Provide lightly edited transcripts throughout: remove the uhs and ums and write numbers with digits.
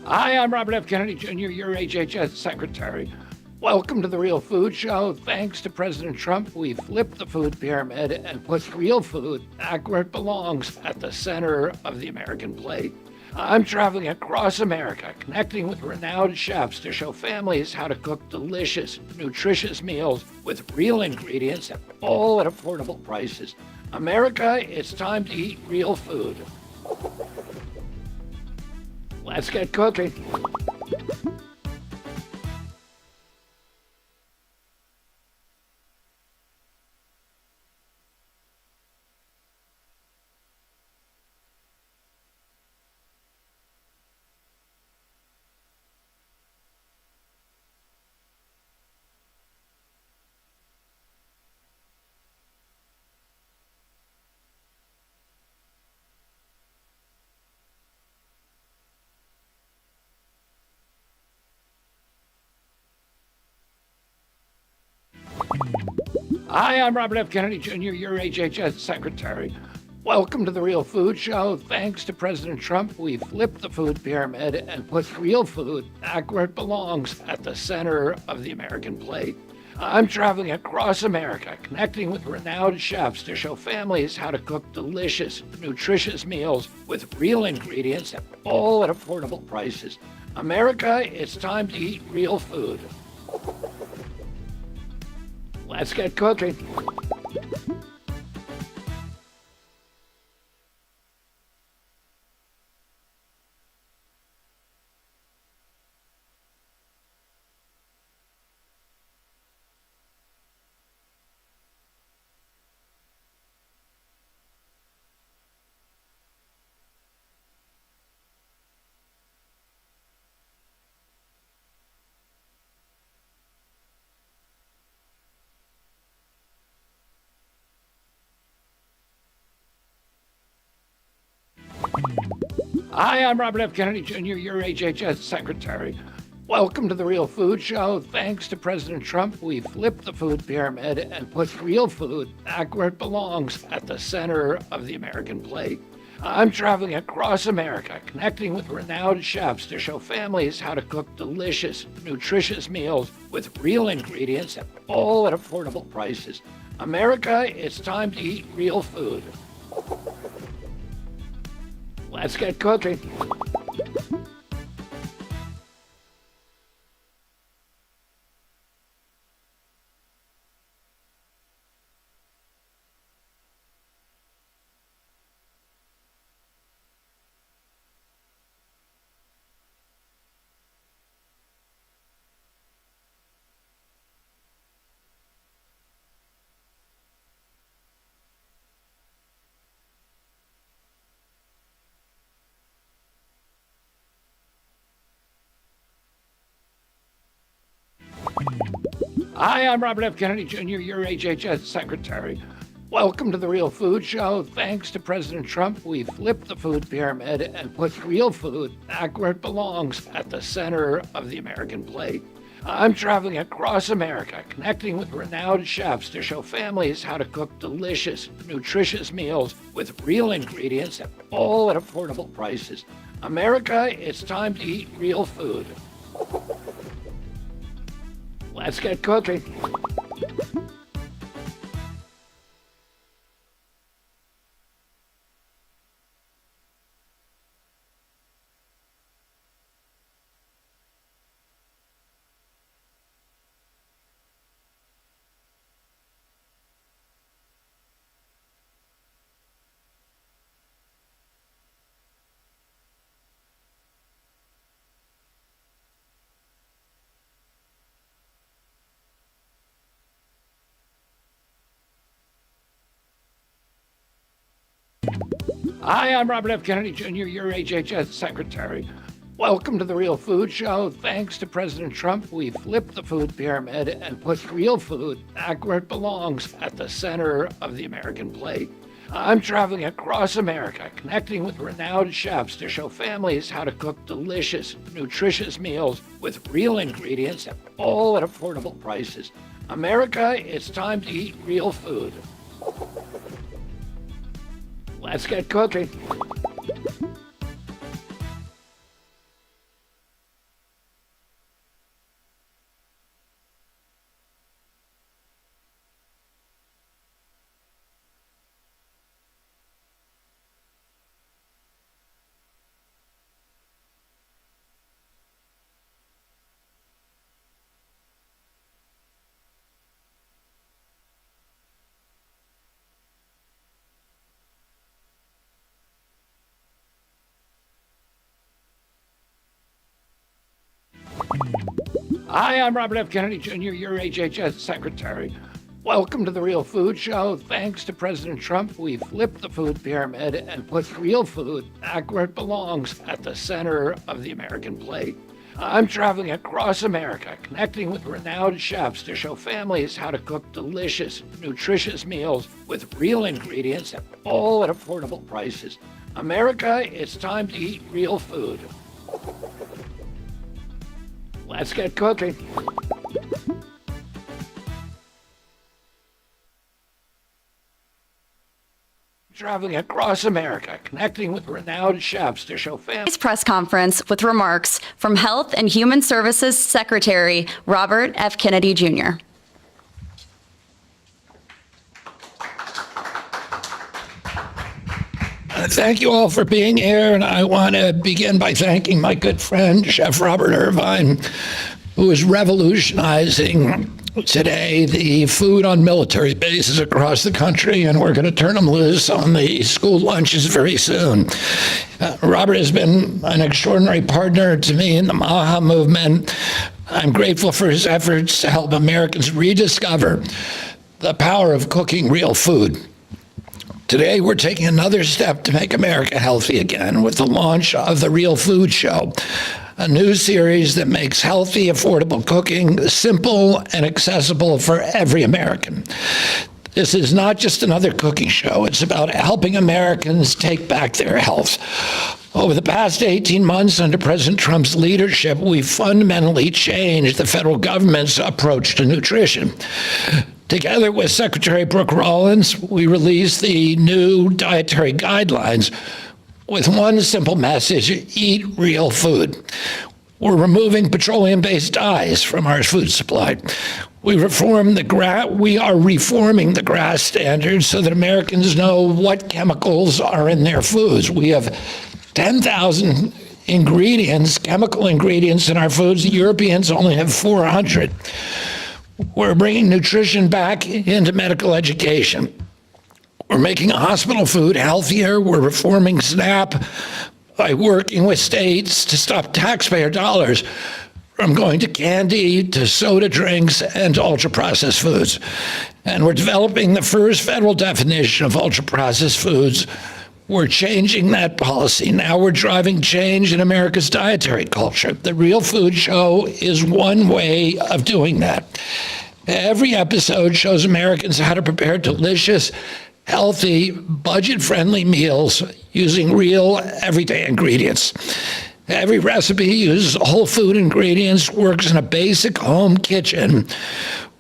Hi, I'm Robert F. Kennedy Jr., your HHS Secretary. Welcome to The Real Food Show. Thanks to President Trump, we flipped the food pyramid and put real food back where it belongs, at the center of the American plate. I'm traveling across America, connecting with renowned chefs to show families how to cook delicious, nutritious meals with real ingredients, all at affordable prices. America, it's time to eat real food. Let's get cooking. Hi, I'm Robert F. Kennedy Jr., your HHS Secretary. Welcome to The Real Food Show. Thanks to President Trump, we flipped the food pyramid and put real food back where it belongs, at the center of the American plate. I'm traveling across America, connecting with renowned chefs to show families how to cook delicious, nutritious meals with real ingredients, all at affordable prices. America, it's time to eat real food. Let's get cooking. Hi, I'm Robert F. Kennedy Jr., your HHS Secretary. Welcome to The Real Food Show. Thanks to President Trump, we flipped the food pyramid and put real food back where it belongs, at the center of the American plate. I'm traveling across America, connecting with renowned chefs to show families how to cook delicious, nutritious meals with real ingredients, all at affordable prices. America, it's time to eat real food. Let's get cooking. Hi, I'm Robert F. Kennedy Jr., your HHS Secretary. Welcome to The Real Food Show. Thanks to President Trump, we flipped the food pyramid and put real food back where it belongs, at the center of the American plate. I'm traveling across America, connecting with renowned chefs to show families how to cook delicious, nutritious meals with real ingredients, all at affordable prices. America, it's time to eat real food. Let's get cooking. Hi, I'm Robert F. Kennedy Jr., your HHS Secretary. Welcome to The Real Food Show. Thanks to President Trump, we flipped the food pyramid and put real food back where it belongs, at the center of the American plate. I'm traveling across America, connecting with renowned chefs to show families how to cook delicious, nutritious meals with real ingredients, all at affordable prices. America, it's time to eat real food. Let's get cooking. Hi, I'm Robert F. Kennedy Jr., your HHS Secretary. Welcome to the Real Food Show. Thanks to President Trump, we flipped the food pyramid and put real food back where it belongs, at the center of the American plate. I'm traveling across America, connecting with renowned chefs to show families how to cook delicious, nutritious meals with real ingredients, all at affordable prices. America, it's time to eat real food. Let's get cooking. Traveling across America, connecting with renowned chefs to show families. Press conference with remarks from Health and Human Services Secretary Robert F. Kennedy Jr. Thank you all for being here, and I want to begin by thanking my good friend, Chef Robert Irvine, who is revolutionizing today the food on military bases across the country, and we're going to turn them loose on the school lunches very soon. Robert has been an extraordinary partner to me in the MAHA movement. I'm grateful for his efforts to help Americans rediscover the power of cooking real food. Today, we're taking another step to make America healthy again with the launch of the Real Food Show, a new series that makes healthy, affordable cooking simple and accessible for every American. This is not just another cooking show. It's about helping Americans take back their health. Over the past 18 months under President Trump's leadership, we fundamentally changed the federal government's approach to nutrition. Together with Secretary Brooke Rollins, we released the new dietary guidelines with one simple message: eat real food. We're removing petroleum-based dyes from our food supply. We are reforming the GRAS standards so that Americans know what chemicals are in their foods. We have 10,000 ingredients, chemical ingredients in our foods. The Europeans only have 400. We're bringing nutrition back into medical education. We're making hospital food healthier. We're reforming SNAP by working with states to stop taxpayer dollars from going to candy, to soda drinks, and to ultra-processed foods. And we're developing the first federal definition of ultra-processed foods. We're changing that policy. Now we're driving change in America's dietary culture. The Real Food Show is one way of doing that. Every episode shows Americans how to prepare delicious, healthy, budget-friendly meals using real, everyday ingredients. Every recipe uses whole food ingredients, works in a basic home kitchen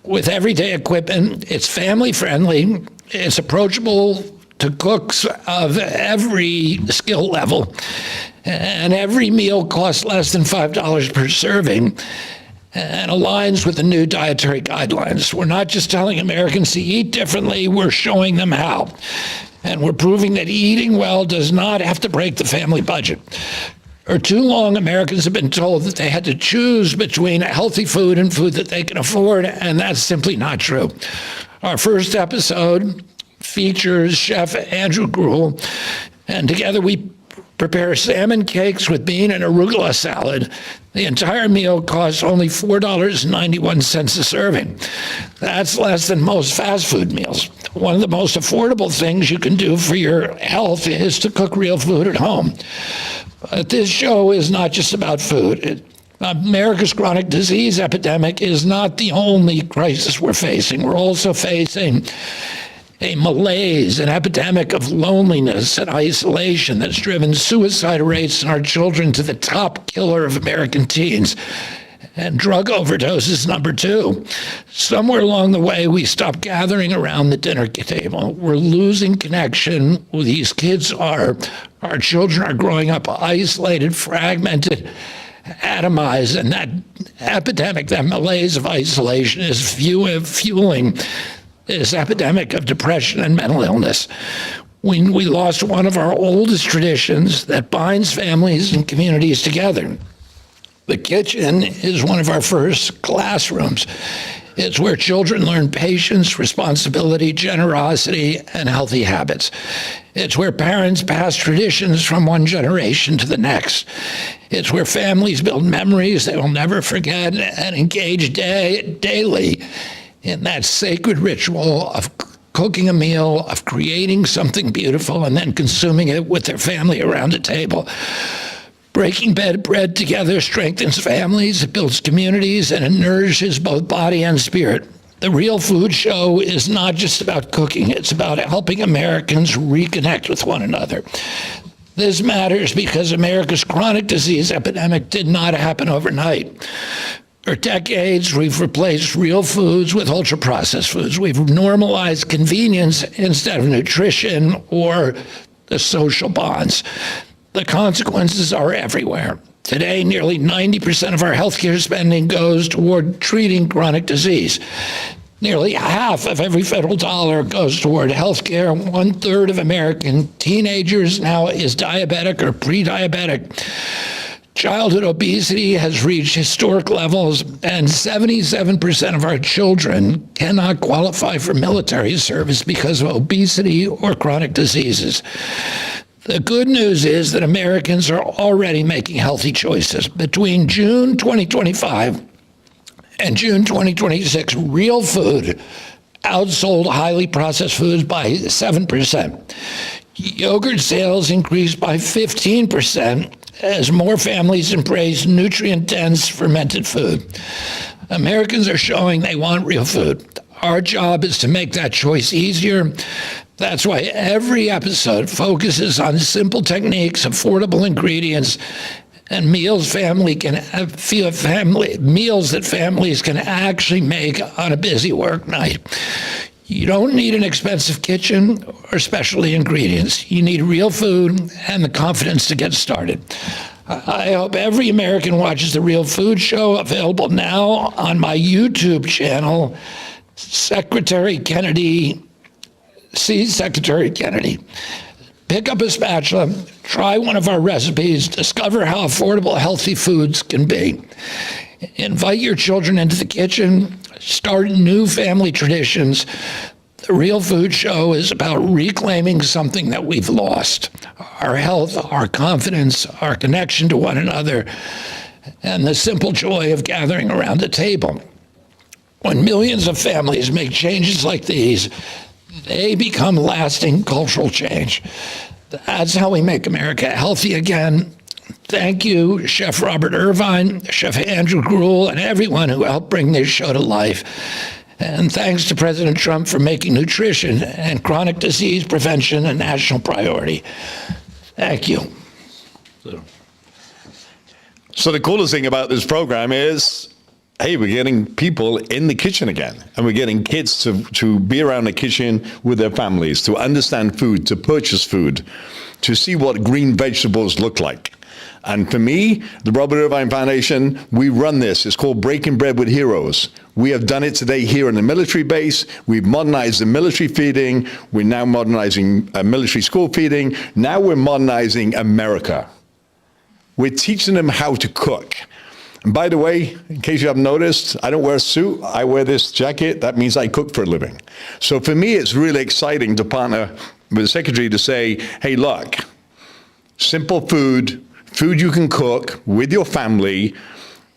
with everyday equipment. It's family-friendly. It's approachable to cooks of every skill level. And every meal costs less than $5 per serving and aligns with the new dietary guidelines. We're not just telling Americans to eat differently, we're showing them how. And we're proving that eating well does not have to break the family budget. For too long, Americans have been told that they had to choose between healthy food and food that they can afford, and that's simply not true. Our first episode features Chef Andrew Gruel, and together we prepare salmon cakes with bean and arugula salad. The entire meal costs only $4.91 a serving. That's less than most fast food meals. One of the most affordable things you can do for your health is to cook real food at home. But this show is not just about food. America's chronic disease epidemic is not the only crisis we're facing. We're also facing a malaise, an epidemic of loneliness and isolation that's driven suicide rates in our children to the top killer of American teens. And drug overdoses, number two. Somewhere along the way, we stopped gathering around the dinner table. We're losing connection with these kids. Our children are growing up isolated, fragmented, atomized, and that epidemic, that malaise of isolation is fueling this epidemic of depression and mental illness. We lost one of our oldest traditions that binds families and communities together. The kitchen is one of our first classrooms. It's where children learn patience, responsibility, generosity, and healthy habits. It's where parents pass traditions from one generation to the next. It's where families build memories they will never forget and engage daily in that sacred ritual of cooking a meal, of creating something beautiful, and then consuming it with their family around a table. Breaking bread together strengthens families, it builds communities, and it nourishes both body and spirit. The Real Food Show is not just about cooking, it's about helping Americans reconnect with one another. This matters because America's chronic disease epidemic did not happen overnight. For decades, we've replaced real foods with ultra-processed foods. We've normalized convenience instead of nutrition or the social bonds. The consequences are everywhere. Today, nearly 90% of our healthcare spending goes toward treating chronic disease. Nearly half of every federal dollar goes toward healthcare. 1/3 of American teenagers now is diabetic or pre-diabetic. Childhood obesity has reached historic levels, and 77% of our children cannot qualify for military service because of obesity or chronic diseases. The good news is that Americans are already making healthy choices. Between June 2025 and June 2026, real food outsold highly processed foods by 7%. Yogurt sales increased by 15% as more families embrace nutrient-dense fermented food. Americans are showing they want real food. Our job is to make that choice easier. That's why every episode focuses on simple techniques, affordable ingredients, and meals that families can actually make on a busy work night. You don't need an expensive kitchen or specialty ingredients. You need real food and the confidence to get started. I hope every American watches The Real Food Show, available now on my YouTube channel, Secretary Kennedy. Pick up a spatula, try one of our recipes, discover how affordable healthy foods can be. Invite your children into the kitchen, start new family traditions. The Real Food Show is about reclaiming something that we've lost: our health, our confidence, our connection to one another, and the simple joy of gathering around a table. When millions of families make changes like these, they become lasting cultural change. That's how we make America healthy again. Thank you, Chef Robert Irvine, Chef Andrew Gruel, and everyone who helped bring this show to life. And thanks to President Trump for making nutrition and chronic disease prevention a national priority. Thank you. So the coolest thing about this program is, hey, we're getting people in the kitchen again, and we're getting kids to be around the kitchen with their families, to understand food, to purchase food, to see what green vegetables look like. And for me, the Robert Irvine Foundation, we run this. It's called Breaking Bread with Heroes. We have done it today here in the military base. We've modernized the military feeding. We're now modernizing military school feeding. Now we're modernizing America. We're teaching them how to cook. And by the way, in case you haven't noticed, I don't wear a suit. I wear this jacket. That means I cook for a living. So for me, it's really exciting to partner with the Secretary to say, hey, look, simple food you can cook with your family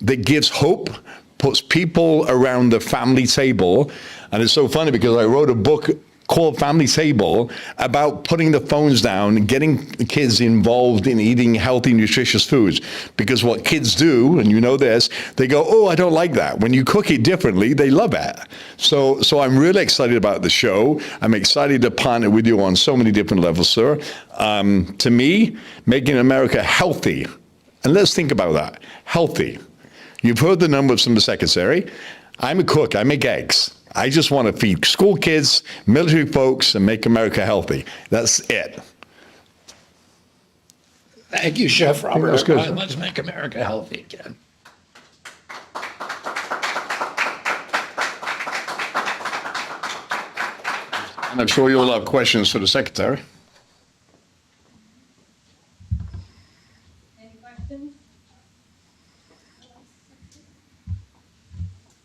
that gives hope, puts people around the family table. And it's so funny because I wrote a book called Family Table about putting the phones down and getting kids involved in eating healthy, nutritious foods. Because what kids do, and you know this, they go, oh, I don't like that. When you cook it differently, they love it. So I'm really excited about the show. I'm excited to partner with you on so many different levels, sir. To me, making America healthy, and let's think about that, healthy. You've heard the numbers from the Secretary. I'm a cook, I make eggs. I just want to feed school kids, military folks, and make America healthy. That's it. Thank you, Chef Robert. That's good. Let's make America healthy again. And I'm sure you'll have questions for the Secretary. Any questions?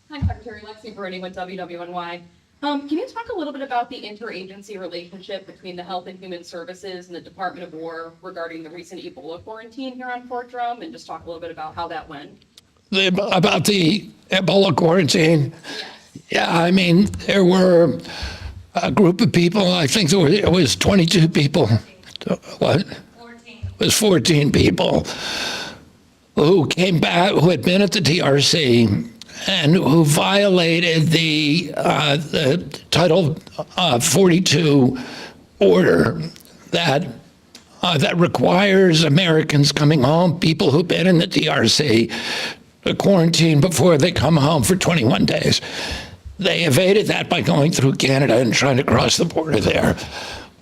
Hi, Secretary Lexi Brody with WWNY. Can you talk a little bit about the interagency relationship between the Health and Human Services and the Department of War regarding the recent Ebola quarantine here on Fort Drum, and just talk a little bit about how that went? About the Ebola quarantine? Yeah, I mean, there were a group of people, I think it was 22 people. What? 14. It was 14 people who came back, who had been at the DRC and who violated the Title 42 order that requires Americans coming home, people who've been in the DRC, to quarantine before they come home for 21 days. They evaded that by going through Canada and trying to cross the border there.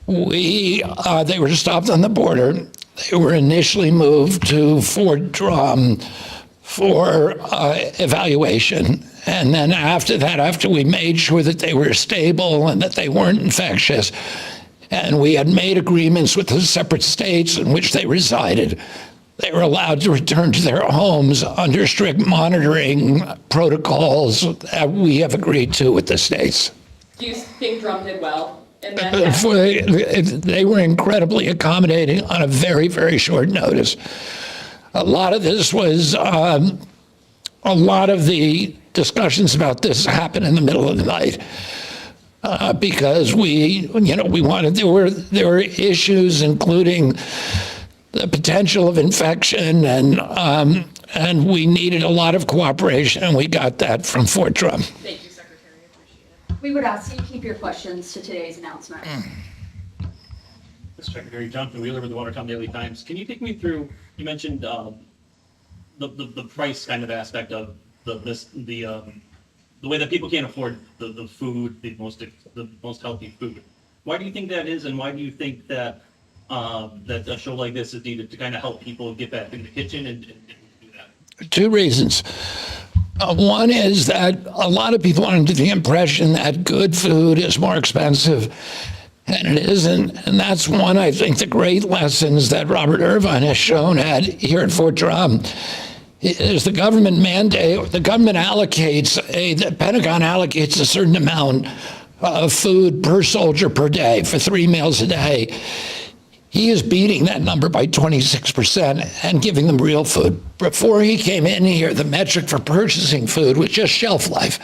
They were stopped on the border. They were initially moved to Fort Drum for evaluation. And then after that, after we made sure that they were stable and that they weren't infectious, and we had made agreements with the separate states in which they resided, they were allowed to return to their homes under strict monitoring protocols that we have agreed to with the states. Do you think Drum did well in that? They were incredibly accommodating on a very, very short notice. A lot of this was, a lot of the discussions about this happened in the middle of the night. Because we wanted, there were issues including the potential of infection, and we needed a lot of cooperation, and we got that from Fort Drum. Thank you, Secretary. Appreciate it. We would ask you to keep your questions to today's announcement. Mr. Secretary, Jonathan Wheeler with the Watertown Daily Times. Can you take me through, you mentioned the price kind of aspect of the way that people can't afford the food, the most healthy food. Why do you think that is, and why do you think that that a show like this is needed to kind of help people get back in the kitchen and do that? Two reasons. One is that a lot of people are under the impression that good food is more expensive, and it isn't. And that's one, I think, the great lessons that Robert Irvine has shown here at Fort Drum. Is the government mandate, the government allocates, the Pentagon allocates a certain amount of food per soldier per day for 3 meals a day. He is beating that number by 26% and giving them real food. Before he came in here, the metric for purchasing food was just shelf life.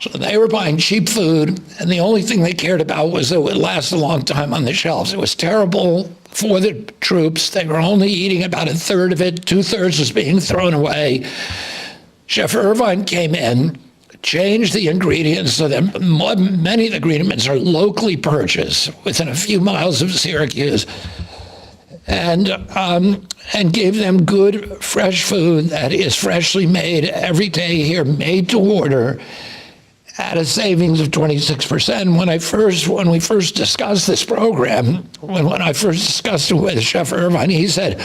So they were buying cheap food, and the only thing they cared about was that it would last a long time on the shelves. It was terrible for the troops. They were only eating about a third of it. 2/3 was being thrown away. Chef Irvine came in, changed the ingredients so that many of the ingredients are locally purchased within a few miles of Syracuse, and gave them good, fresh food that is freshly made every day here, made to order, at a savings of 26%. When we first discussed this program, when I first discussed it with Chef Irvine, he said,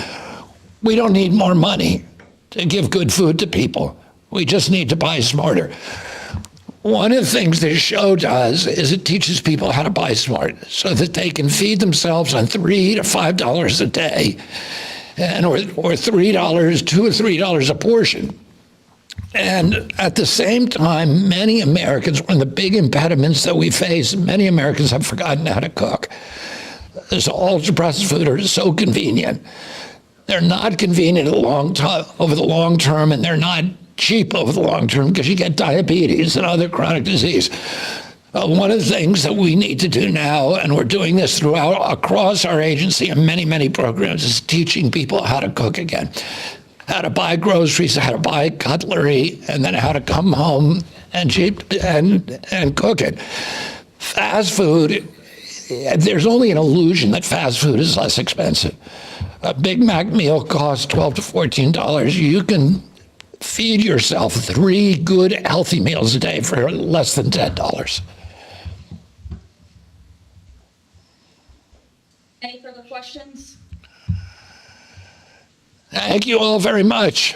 "We don't need more money to give good food to people. We just need to buy smarter." One of the things this show does is it teaches people how to buy smart so that they can feed themselves on $3 to $5 a day, or $3, $2 or $3 a portion. And at the same time, many Americans, one of the big impediments that we face, many Americans have forgotten how to cook. This ultra-processed food are so convenient. They're not convenient over the long term, and they're not cheap over the long term because you get diabetes and other chronic disease. One of the things that we need to do now, and we're doing this across our agency and many, many programs, is teaching people how to cook again. How to buy groceries, how to buy cutlery, and then how to come home and cook it. Fast food, there's only an illusion that fast food is less expensive. A Big Mac meal costs $12 to $14. You can feed yourself 3 good, healthy meals a day for less than $10. Any further questions? Thank you all very much.